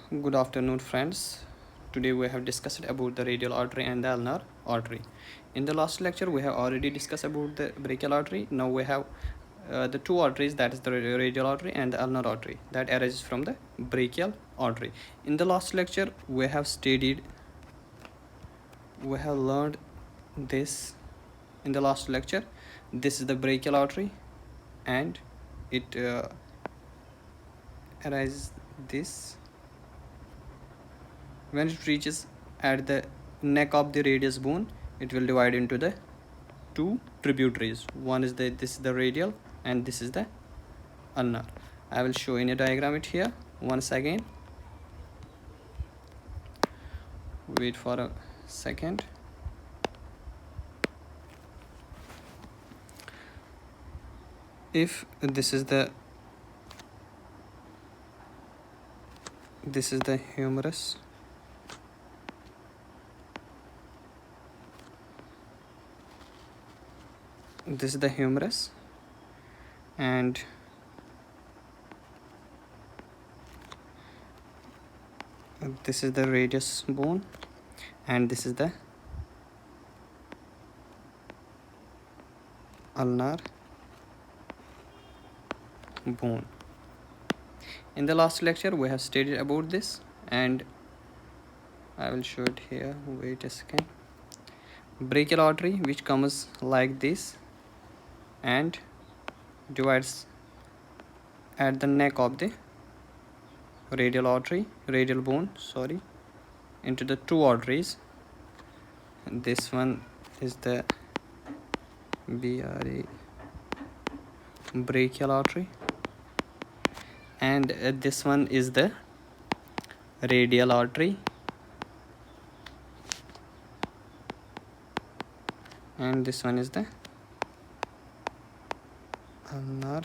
Good afternoon, friends. Today we have discussed about the radial artery and the ulnar artery. In the last lecture, we have already discussed about the brachial artery. Now we have the two arteries, that is the radial artery and the ulnar artery, that arises from the brachial artery. In the last lecture, we have learned this. In the last lecture, this is the brachial artery, and it arises this. When it reaches at the neck of the radius bone, it will divide into the two tributaries. One is this is the radial and this is the ulnar. I will show in a diagram it here once again. Wait for a second. If this is the humerus, this is the humerus, and this is the radius bone, and this is the ulnar bone. In the last lecture we have stated about this, and I will show it here. Wait a second. Brachial artery, which comes like this and divides at the neck of the radial bone, into the two arteries. This one is the brachial artery, and this one is the radial artery, and this one is the ulnar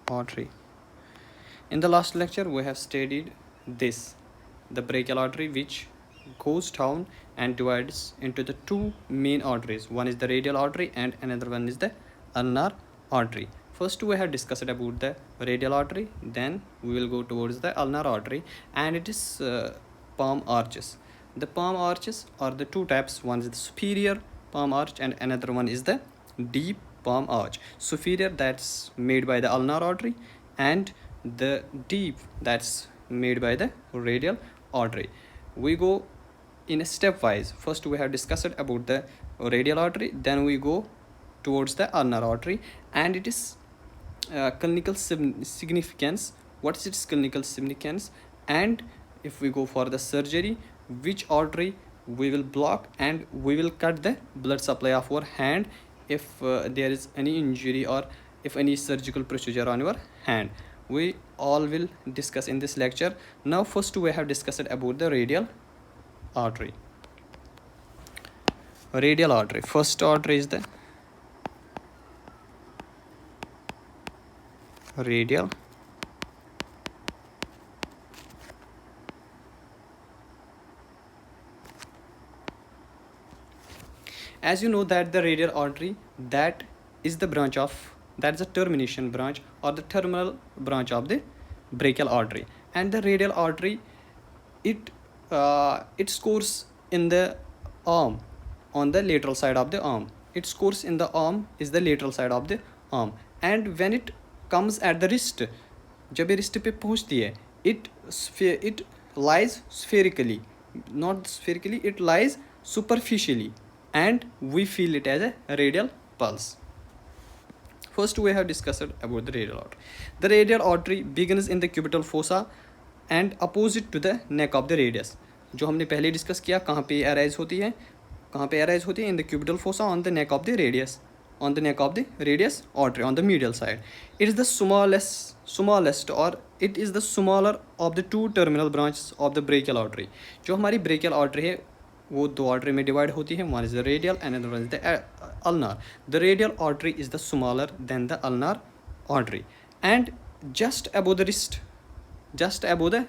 artery. In the last lecture we have studied this, the brachial artery, which goes down and divides into the two main arteries. One is the radial artery and another one is the ulnar artery. First we have discussed about the radial artery, then we will go towards the ulnar artery, and it is palm arches. The palm arches are the two types. One is the superior palm arch and another one is the deep palm arch. Superior, that's made by the ulnar artery, and the deep, that's made by the radial artery. We go in a stepwise. First we have discussed about the radial artery, then we go towards the ulnar artery, and it is clinical significance. What is its clinical significance? And if we go for the surgery, which artery we will block, and we will cut the blood supply of our hand if there is any injury or if any surgical procedure on your hand. We all will discuss in this lecture. Now first we have discussed about the radial artery. Radial artery, first artery is the radial, as you know that the radial artery, that is the termination branch or the terminal branch of the brachial artery, and the radial artery, it scores in the arm, on the lateral side of the arm. It scores in the arm is the lateral side of the arm, and when it comes at the wrist, जब ये wrist पे पहुँचती है, it lies spherically, not spherically, it lies superficially, and we feel it as a radial pulse. First we have discussed about the radial artery. The radial artery begins in the cubital fossa and opposite to the neck of the radius. जो हमने पहले discuss किया, कहाँ पे arise होती है in the cubital fossa on the neck of the radius, on the neck of the radius artery on the medial side. It is the smallest or it is the smaller of the two terminal branches of the brachial artery. जो हमारी brachial artery है वो दो artery में divide होती है. One is the radial and another one is the ulnar. The radial artery is the smaller than the ulnar artery, and just above the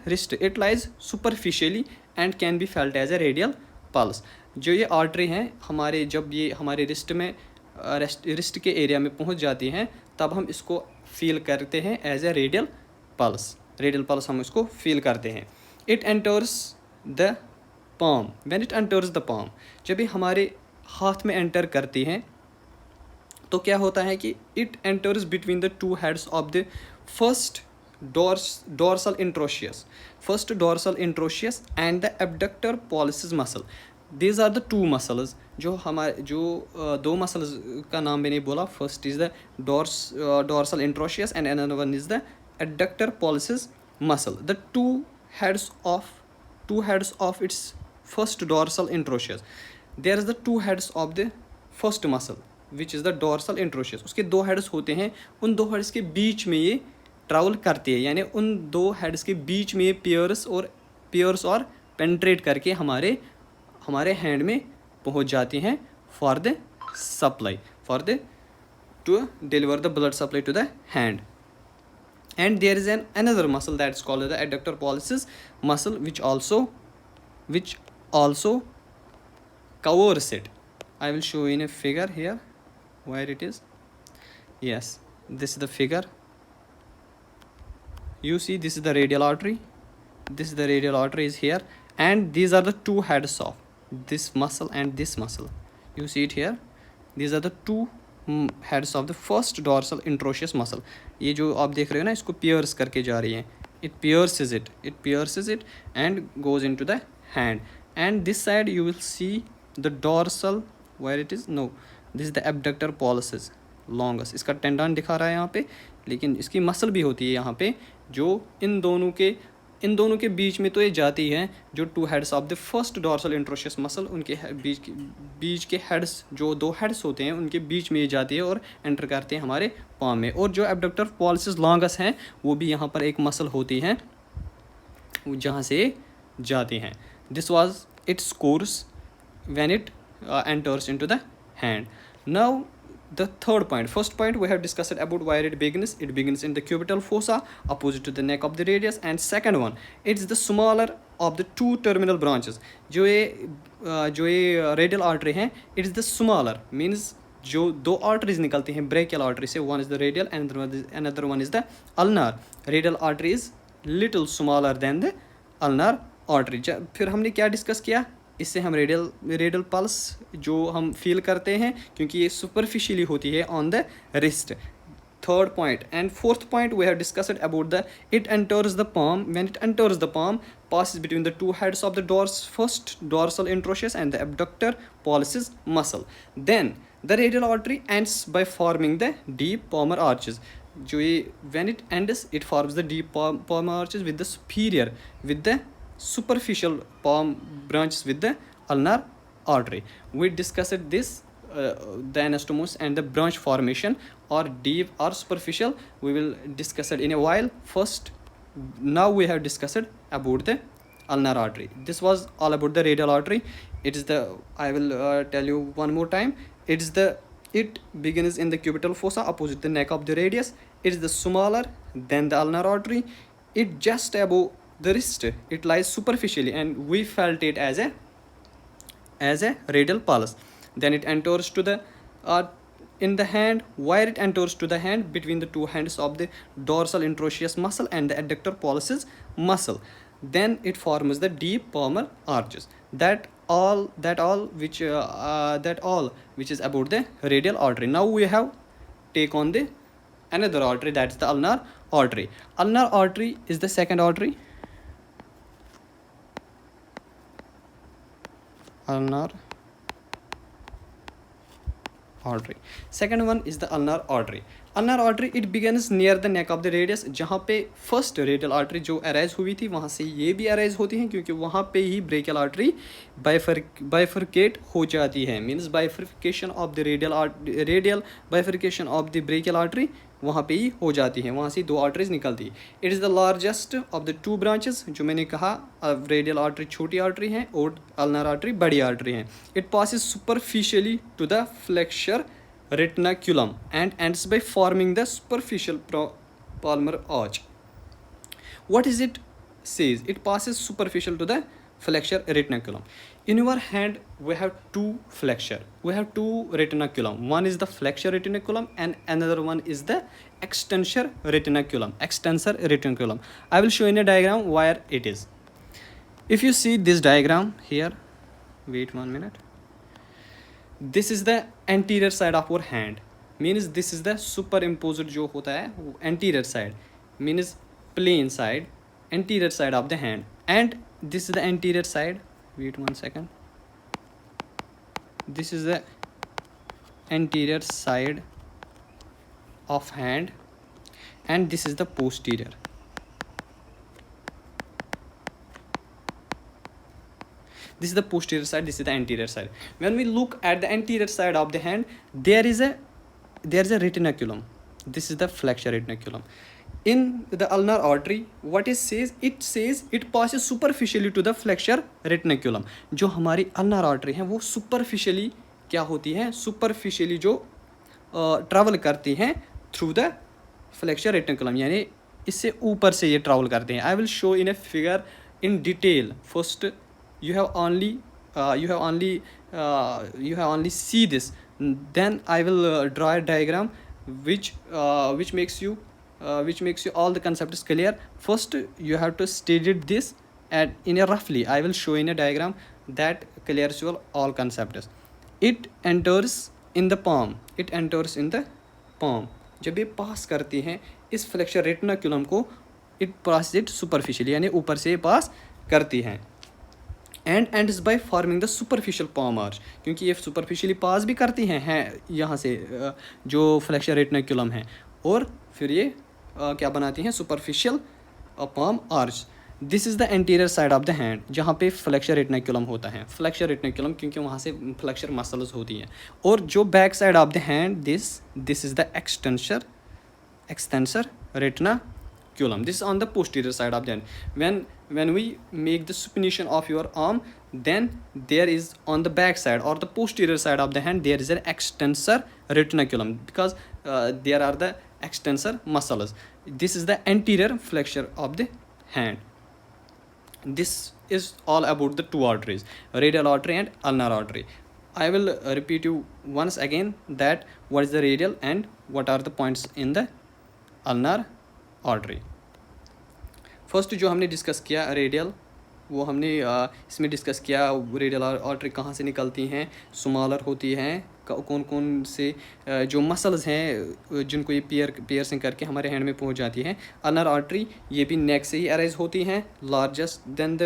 wrist it lies superficially and can be felt as a radial pulse. जो ये artery हैं हमारे, जब ये हमारे wrist के area में पहुंच जाती हैं, तब हम इसको फील करते हैं as a radial pulse. Radial pulse हम इसको फील करते हैं. It enters the palm. When it enters the palm, जब ये हमारे हाथ में एंटर करती हैं तो क्या होता है कि it enters between the two heads of the first dorsal introtius and the abductor pollicis muscle. These are the two muscles जो हमारे दो muscles का नाम मैंने बोला. First is the dorsal introtius and another one is the adductor pollicis muscle. The two heads of its first dorsal introtius. There is the two heads of the first muscle which is the dorsal introtius. उसके दो heads होते हैं. उन दो heads के बीच में ये travel करती है, यानी उन दो हेड्स के बीच में पियर्स और पेंट्रेट करके हमारे हैंड में पहुंच जाती हैं for the supply, to deliver the blood supply to the hand. And there is another muscle that is called the adductor pollicis muscle which also covers it. I will show you in a figure here where it is. Yes, this is the figure. You see, this is the radial artery. This is the radial artery is here, and these are the two heads of this muscle and this muscle. You see it here. These are the two heads of the first dorsal introtius muscle. ये जो आप देख रहे हो ना, इसको pierce करके जा रही है. It pierces it and goes into the hand. And this side you will see the dorsal, where it is, no, this is the abductor pollicis longus. इसका टेंडन दिखा रहा है यहाँ पे, लेकिन इसकी मसल भी होती है यहाँ पे, जो इन दोनों के बीच में तो ये जाती है. जो two heads of the first dorsal interosseous muscle, उनके बीच के हेड्स, जो दो हेड्स होते हैं, उनके बीच में ये जाती है और एंटर करते हैं हमारे पाम में. और जो एब्डक्टर पॉलिसिस लॉन्गस हैं, वो भी यहाँ पर एक मसल होती हैं जहाँ से जाती हैं. This was its course when it enters into the hand. Now the third point. First point we have discussed about where it begins. It begins in the cubital fossa opposite to the neck of the radius. And second one, it's the smaller of the two terminal branches. जो ये radial artery है, it's the smaller, means जो दो arteries निकलती हैं brachial artery से, one is the radial and another one is the ulnar. Radial artery is little smaller than the ulnar artery. फिर हमने क्या डिस्कस किया? इससे हम रेडियल पल्स जो हम फील करते हैं, क्योंकि ये सुपरफिशियली होती है on the wrist. Third point and fourth point we have discussed about the it enters the palm. When it enters the palm, passes between the two heads of the first dorsal introtius and the abductor pollicis muscle. Then the radial artery ends by forming the deep palmar arches. जो ये when it ends, it forms the deep palmar arches with the superficial palm branches with the ulnar artery. We discussed this, the anastomosis and the branch formation, or deep or superficial. We will discuss it in a while. First, now we have discussed about the ulnar artery. This was all about the radial artery. I will tell you one more time. It begins in the cubital fossa opposite the neck of the radius. It is the smaller than the ulnar artery. It just above the wrist. It lies superficially, and we felt it as a radial pulse. Then it enters to the in the hand. Where it enters to the hand, between the two hands of the dorsal introtius muscle and the adductor pollicis muscle. Then it forms the deep palmar arches. That all which is about the radial artery. Now we have take on the another artery, that's the ulnar artery. Ulnar artery is the second artery. Ulnar artery. Second one is the ulnar artery. Ulnar artery, it begins near the neck of the radius. जहाँ पे first radial artery जो arise हुई थी, वहाँ से ये भी arise होती हैं, क्योंकि वहाँ पे ही brachial artery bifurcate हो जाती है. Means bifurcation of the radial bifurcation of the brachial artery वहाँ पे ही हो जाती है, वहाँ से दो आर्टरीज निकलती है. It is the largest of the two branches. जो मैंने कहा, रेडियल आर्टरी छोटी आर्टरी है और अल्नर आर्टरी बड़ी आर्टरी है. It passes superficially to the flexor retinaculum and ends by forming the superficial palmar arch. What is it says? It passes superficial to the flexure retinaculum. In your hand we have two flexure, we have two retinaculum. One is the flexure retinaculum and another one is the extensor retinaculum. I will show in a diagram where it is. If you see this diagram here, wait 1 minute, this is the anterior side of your hand, means this is the superimposed जो होता है वो anterior side, means plain side, anterior side of the hand, and this is the anterior side. Wait 1 second. This is the anterior side of hand and this is the posterior. This is the posterior side, this is the anterior side. When we look at the anterior side of the hand, there is a retinaculum. This is the flexure retinaculum. In the ulnar artery, what it says it passes superficially to the flexure retinaculum. जो हमारी ulnar artery है वो superficially क्या होती है, superficially जो travel करती हैं through the flexure retinaculum, यानी इससे ऊपर से ये travel करते हैं. I will show in a figure in detail. First you have only see this, then I will draw a diagram which makes you all the concepts clear. First you have to study this and in a roughly I will show in a diagram that clears you all concepts. It enters in the palm. जब ये पास करती हैं इस flexor retinaculum को, it pass it superficially यानी ऊपर से पास करती हैं and ends by forming the superficial palm arch, क्योंकि ये सुपरफिशियली पास भी करती हैं यहाँ से जो फ्लेक्सर रेटिनाकुलम है, और फिर ये क्या बनाती हैं, superficial palm arch. This is the anterior side of the hand जहाँ पे फ्लेक्सर रेटिनाकुलम होता है. फ्लेक्सर रेटिनाकुलम क्योंकि वहाँ से फ्लेक्सर मसल्स होती हैं. और जो back side of the hand, this is the extensor retinaculum. This is on the posterior side of the hand. When we make the supination of your arm, then there is on the back side or the posterior side of the hand there is an extensor retinaculum, because there are the extensor muscles. This is the anterior flexure of the hand. This is all about the two arteries, radial artery and ulnar artery. I will repeat you once again that what is the radial and what are the points in the ulnar artery. First जो हमने discuss किया radial, वो हमने इसमें discuss किया radial artery कहाँ से निकलती हैं, स्मॉलर होती हैं, कौन कौन से जो मसल्स हैं जिनको ये पियर्सिंग करके हमारे हैंड में पहुंच जाती हैं. अनर आर्टरी ये भी नेक से ही अराइज होती हैं, larger than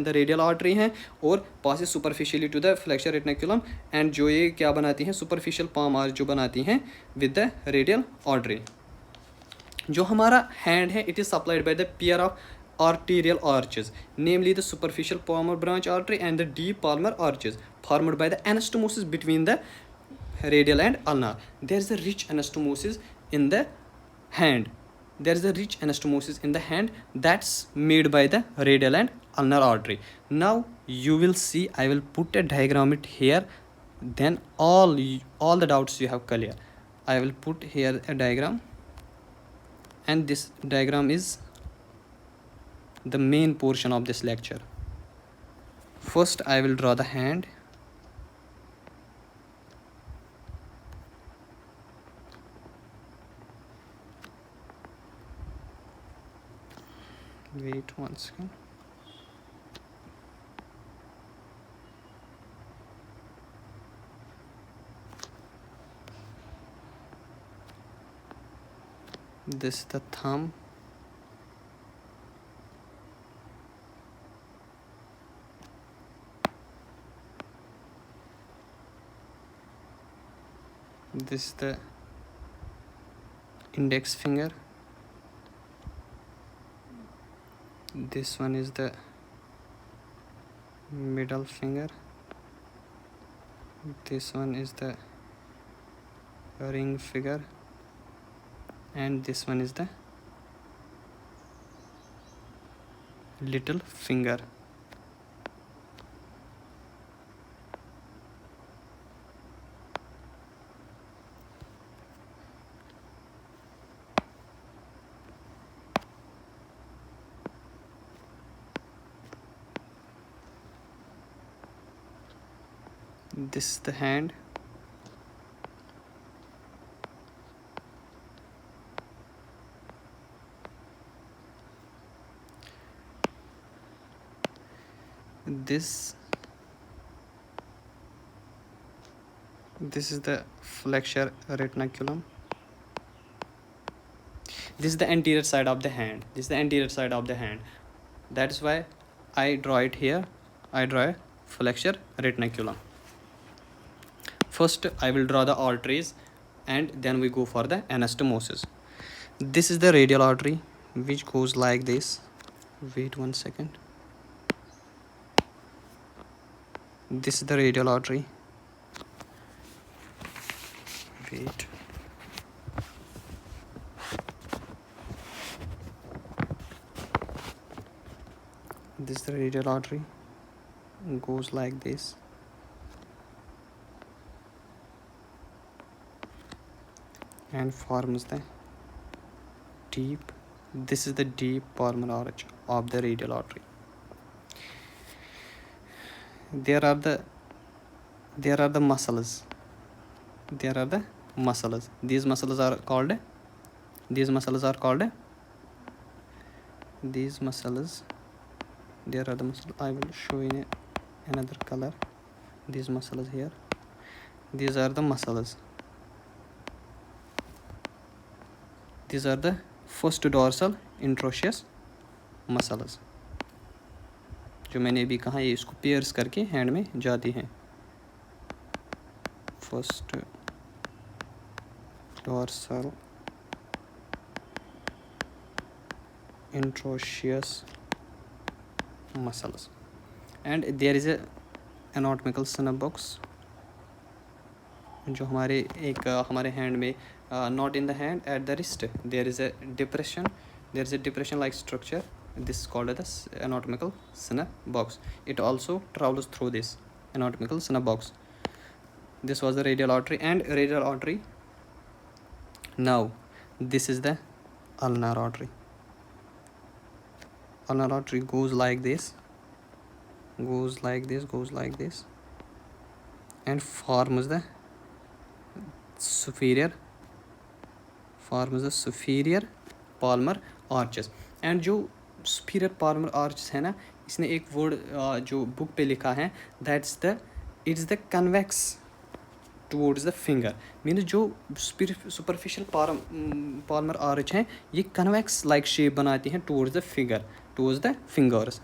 the radial artery हैं और passes superficially to the flexor retinaculum, and जो ये क्या बनाती हैं, सुपरफिशियल पाम आर्च जो बनाती हैं विद द रेडियल आर्टरी. जो हमारा हैंड है, it is supplied by the pair of arterial arches, namely the superficial palmar branch artery and the deep palmar arches formed by the anastomosis between the radial and ulnar. There is a rich anastomosis in the hand. That's made by the radial and ulnar artery. Now you will see, I will put a diagram it here, then all the doubts you have clear. I will put here a diagram, and this diagram is the main portion of this lecture. First I will draw the hand. Wait 1 second. This is the thumb. This is the index finger. This one is the middle finger. This one is the ring finger, and this one is the little finger. This is the hand. This is the flexure retinaculum. This is the anterior side of the hand. This is the anterior side of the hand. That's why I draw it here. I draw a flexure retinaculum. First, I will draw the arteries, and then we go for the anastomosis. This is the radial artery, which goes like this. Wait 1 second. This is the radial artery. Wait. This is the radial artery. Goes like this. And forms the deep. This is the deep palmar arch of the radial artery. There are the muscles. There are the muscles. These muscles are called. There are the muscles. I will show in another color. These muscles here. These are the muscles. These are the first dorsal interosseous muscles, जो मैंने अभी कहा ये इसको pairs करके hand में जाती हैं. First dorsal interosseous muscles, and there is a anatomical snub box जो हमारे हैंड में not in the hand, at the wrist there is a depression like structure. This is called as anatomical snub box. It also travels through this anatomical snub box. This was the radial artery and radial artery. Now this is the ulnar artery. Ulnar artery goes like this, and forms the superior palmar arches. And जो superior palmar arches है ना, इसने एक word जो book पे लिखा है, it's the convex towards the finger. Means जो superficial palmar arch हैं ये convex like shape बनाती हैं towards the fingers.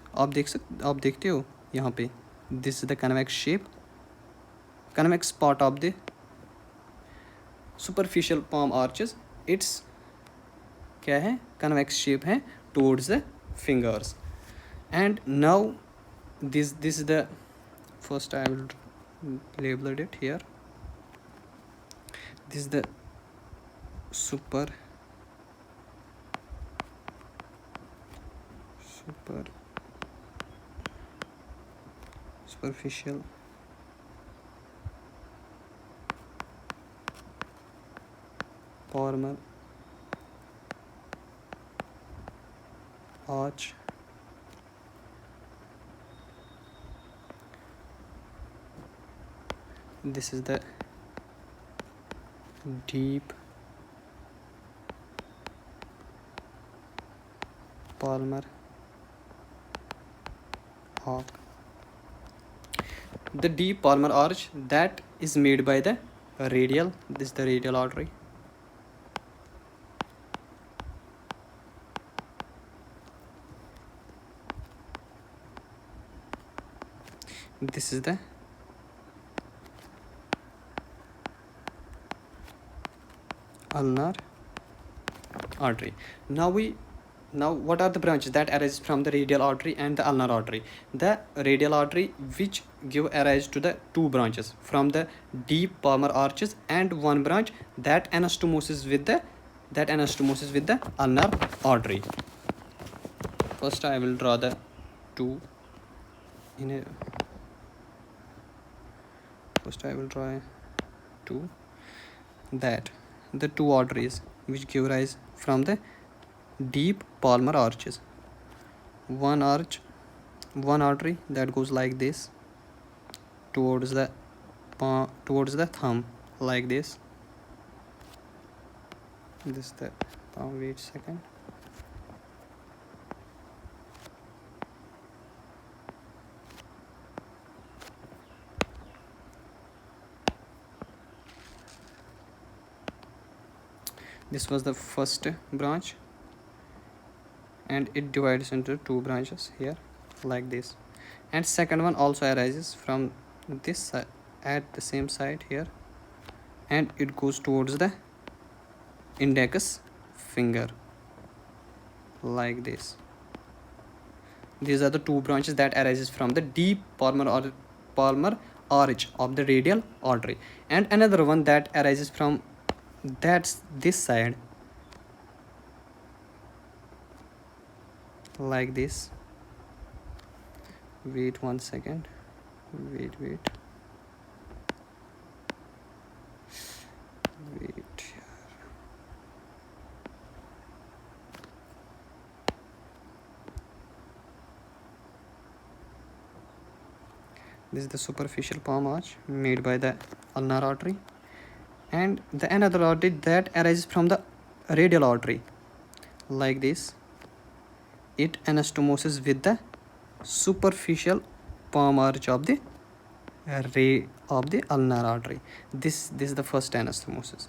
आप देखते हो यहाँ पे. This is the convex shape, convex part of the superficial palm arches. It's क्या है, convex shape है towards the fingers. And now this is the first, I will label it here. This is the superficial palmar arch. This is the deep palmar arch. The deep palmar arch that is made by the radial. This is the radial artery. This is the ulnar artery. Now what are the branches that arise from the radial artery and the ulnar artery? The radial artery which give arise to the two branches from the deep palmar arches, and one branch that anastomosis with the ulnar artery. First I will draw the two in a that the two arteries which give rise from the deep palmar arches. One artery that goes like this towards the towards the thumb, like this. This the palm. Wait a second. This was the first branch, and it divides into two branches here, like this. And second one also arises from this side, at the same side here, and it goes towards the index finger, like this. These are the two branches that arises from the deep palmar arch of the radial artery, and another one that arises from this side, like this. Wait 1 second. Wait. This is the superficial palm arch made by the ulnar artery, and the another artery that arises from the radial artery, like this. It anastomosis with the superficial palm arch of the ulnar artery. This is the first anastomosis.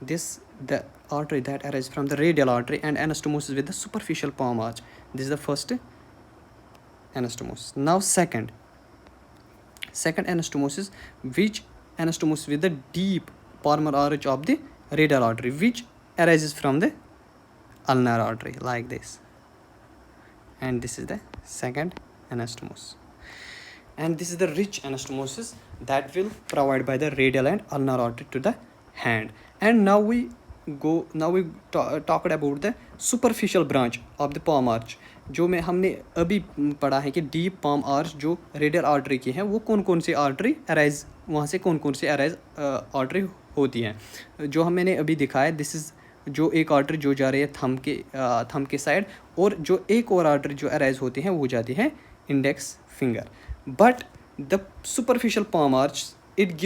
This the artery that arises from the radial artery and anastomosis with the superficial palm arch. This is the first anastomosis. Now second anastomosis, which anastomosis with the deep palmar arch of the radial artery, which arises from the ulnar artery, like this. And this is the second anastomosis. And this is the rich anastomosis that will provide by the radial and ulnar artery to the hand. And now we talked about the superficial branch of the palm arch, जो में हमने अभी पढ़ा है कि deep palm arch जो radial artery की है, वो कौन कौन सी आर्टरी अराइज, वहाँ से कौन कौन सी अराइज आर्टरी होती हैं, जो मैंने अभी दिखाया. दिस इज़ जो एक आर्टरी जो जा रही है थंब के साइड, और जो एक और आर्टरी जो अराइज होती है वो जाती है index finger. But the superficial palm arch, it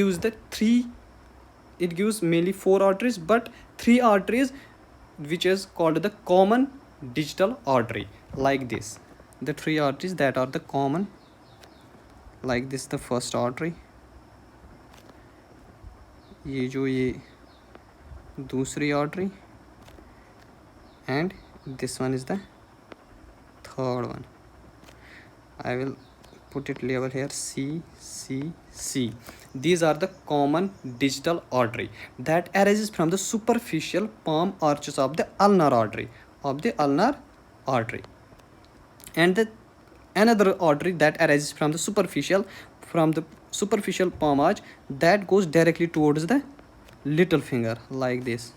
gives mainly 4 arteries, but 3 arteries which is called the common digital artery, like this. The 3 arteries that are the common, like this. The first artery, ये दूसरी artery, and this one is the third one. I will put it label here, C. These are the common digital artery that arises from the superficial palm arches of the ulnar artery, and the another artery that arises from the superficial palm arch that goes directly towards the little finger, like this.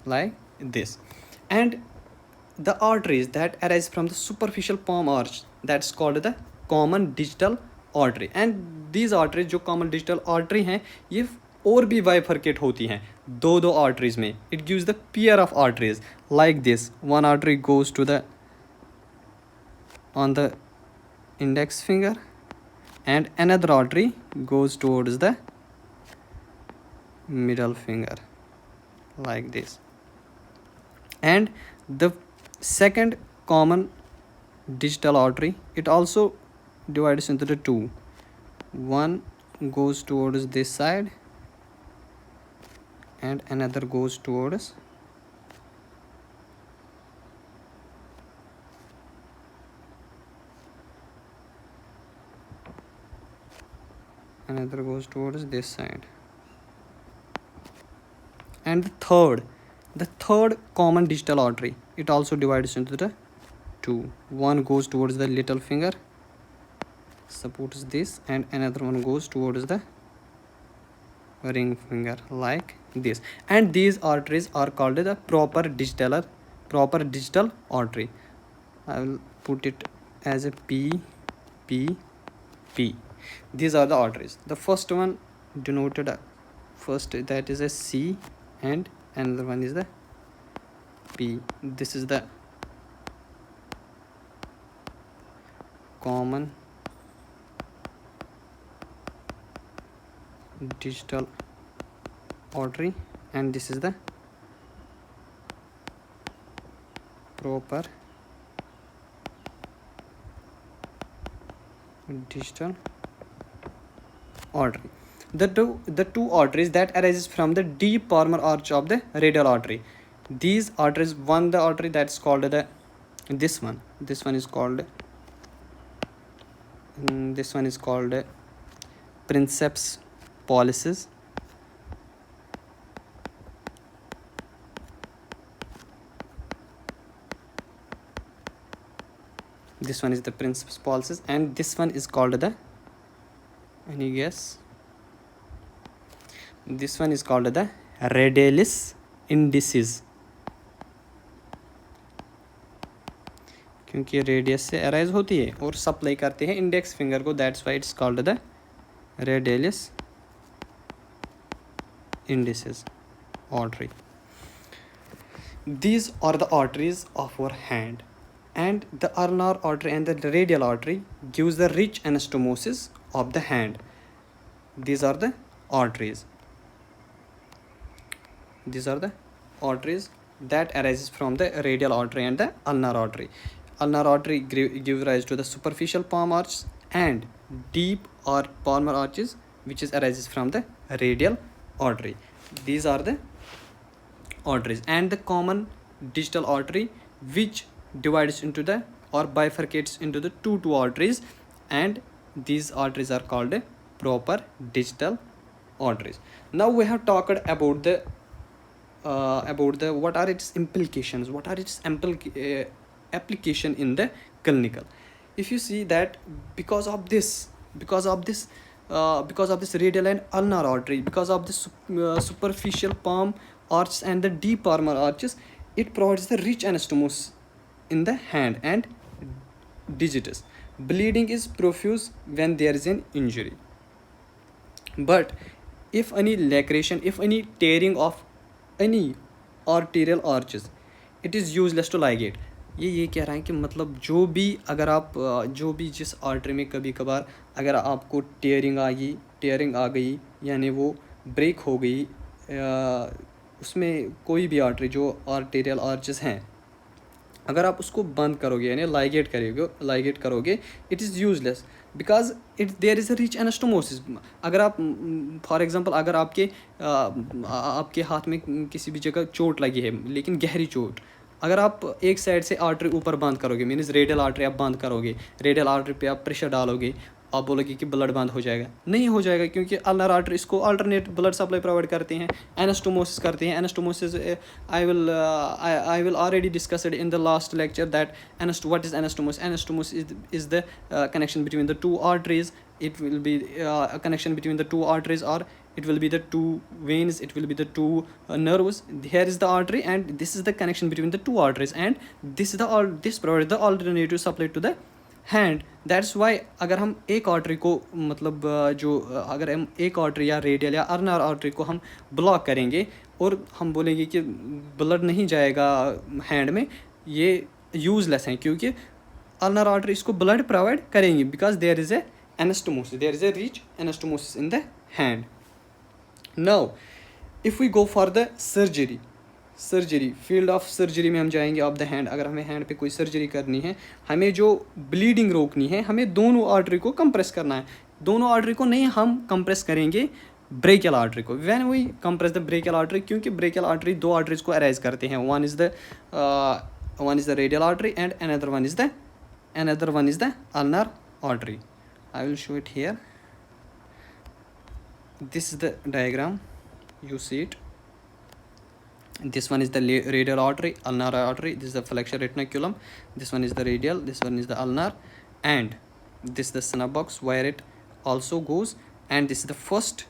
Like this. And the arteries that arise from the superficial palm arch, that's called the common digital artery. And these arteries जो common digital artery हैं, ये और भी bifurcate होती हैं दो arteries में. It gives the pair of arteries, like this. One artery goes to on the index finger, and another artery goes towards the middle finger, like this. And the second common digital artery, it also divides into the two. One goes towards this side, and another goes towards this side. And the third common digital artery, it also divides into the two. One goes towards the little finger, supports this, and another one goes towards the ring finger, like this. And these arteries are called the proper digital artery. I will put it as a P. These are the arteries. The first one denoted first, that is a C, and another one is the P. This is the common digital artery, and this is the proper digital artery. The two arteries that arises from the deep palmar arch of the radial artery. These arteries, the artery that's called this one is called princeps pollicis. This one is the princeps pollicis, and this one is called the, any guess? This one is called the radialis indicis, क्योंकि radius से arise होती है और supply करते हैं index finger को, that's why it's called the radialis indicis artery. These are the arteries of our hand, and the ulnar artery and the radial artery gives the rich anastomosis of the hand. These are the arteries. These are the arteries that arises from the radial artery and the ulnar artery. Ulnar artery gives rise to the superficial palm arch and deep or palmar arches, which is arises from the radial artery. These are the arteries, and the common digital artery, which divides into the or bifurcates into the two arteries, and these arteries are called proper digital arteries. Now we have talked about the what are its implications, what are its application in the clinical. If you see that because of this radial and ulnar artery, because of this superficial palm arch and the deep palmar arches, it provides the rich anastomosis in the hand and digitus. Bleeding is profuse when there is an injury, but if any laceration, if any tearing of any arterial arches, it is useless to ligate. ये कह रहा है कि मतलब जो भी जिस artery में कभी कभार अगर आपको टेयरिंग आ गई यानी वो ब्रेक हो गई, उसमें कोई भी आर्टरी जो आर्टेरियल आर्चेस हैं, अगर आप उसको बंद करोगे यानी लाइगेट करोगे, it is useless because there is a rich anastomosis. अगर आप फॉर एग्जांपल अगर आपके हाथ में किसी भी जगह चोट लगी है, लेकिन गहरी चोट, अगर आप एक साइड से आर्टरी ऊपर बंद करोगे, मीन्स रेडियल आर्टरी आप बंद करोगे, रेडियल आर्टरी पे आप प्रेशर डालोगे, आप बोलोगे कि ब्लड बंद हो जाएगा, नहीं हो जाएगा, क्योंकि अल्नर आर्टरी इसको अल्टरनेट ब्लड सप्लाई प्रोवाइड करते हैं, एनास्टोमोसिस करते हैं. Anastomosis I will already discussed in the last lecture that what is anastomosis. Anastomosis is the connection between the two arteries. It will be a connection between the two arteries, or it will be the two veins, it will be the two nerves. Here is the artery and this is the connection between the two arteries, and this provides the alternative supply to the hand. That's why अगर हम एक artery को मतलब अगर हम एक artery या radial या अर्नर आर्टरी को हम ब्लॉक करेंगे और हम बोलेंगे कि ब्लड नहीं जाएगा हैंड में, ये यूजलेस है, क्योंकि ulnar artery इसको blood provide करेंगी because there is a anastomosis, there is a rich anastomosis in the hand. Now if we go for the surgery field of surgery में हम जाएंगे ऑफ द हैंड. अगर हमें hand पे कोई surgery करनी है, हमें जो ब्लीडिंग रोकनी है, हमें दोनों आर्टरी को कंप्रेस करना है. दोनों आर्टरी को नहीं, हम कंप्रेस करेंगे ब्रेकियल आर्टरी को. When we compress the brachial artery, क्योंकि ब्रेकियल आर्टरी दो आर्टरीज को अराइज करते हैं. One is the radial artery and another one is the ulnar artery. I will show it here. This is the diagram, you see it. This one is the radial artery, ulnar artery. This is the flexure retinaculum. This one is the radial, this one is the ulnar, and this is the snub box where it also goes, and this is the first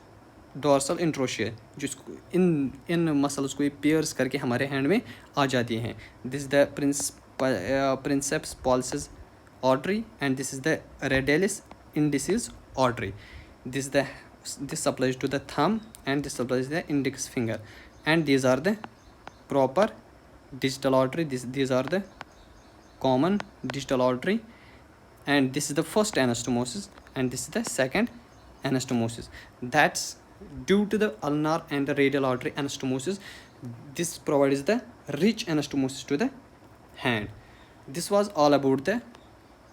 dorsal interosseous, जिसको इन muscles को pierce करके हमारे hand में आ जाती हैं. This is the princeps pollicis artery, and this is the radialis indicis artery. This supplies to the thumb, and this supplies the index finger, and these are the proper digital artery. These are the common digital artery, and this is the first anastomosis, and this is the second anastomosis. That's due to the ulnar and the radial artery anastomosis. This provides the rich anastomosis to the hand. This was all about the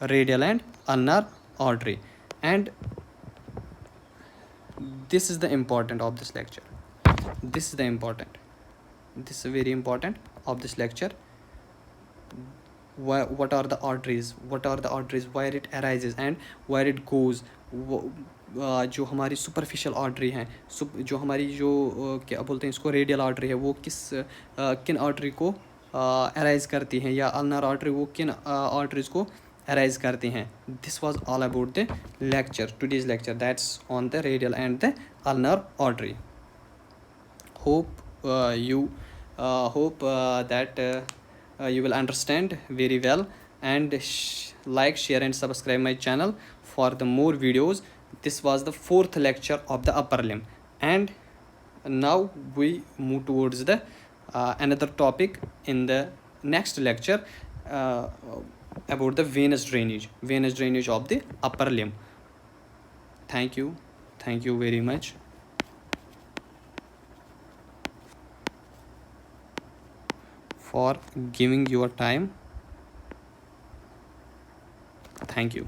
radial and ulnar artery, and this is the important of this lecture. This is the important. This is very important of this lecture. What are the arteries, where it arises and where it goes. जो हमारी superficial artery हैं, जो हमारी जो क्या बोलते हैं इसको रेडियल आर्टरी है, वो किन आर्टरी को अराइज करती हैं, या अल्नर आर्टरी वो किन आर्टरीज को अराइज करती हैं. This was all about the lecture, today's lecture, that's on the radial and the ulnar artery. Hope that you will understand very well, and like, share and subscribe my channel for the more videos. This was the fourth lecture of the upper limb, and now we move towards the another topic in the next lecture, about the venous drainage of the upper limb. Thank you very much for giving your time. Thank you.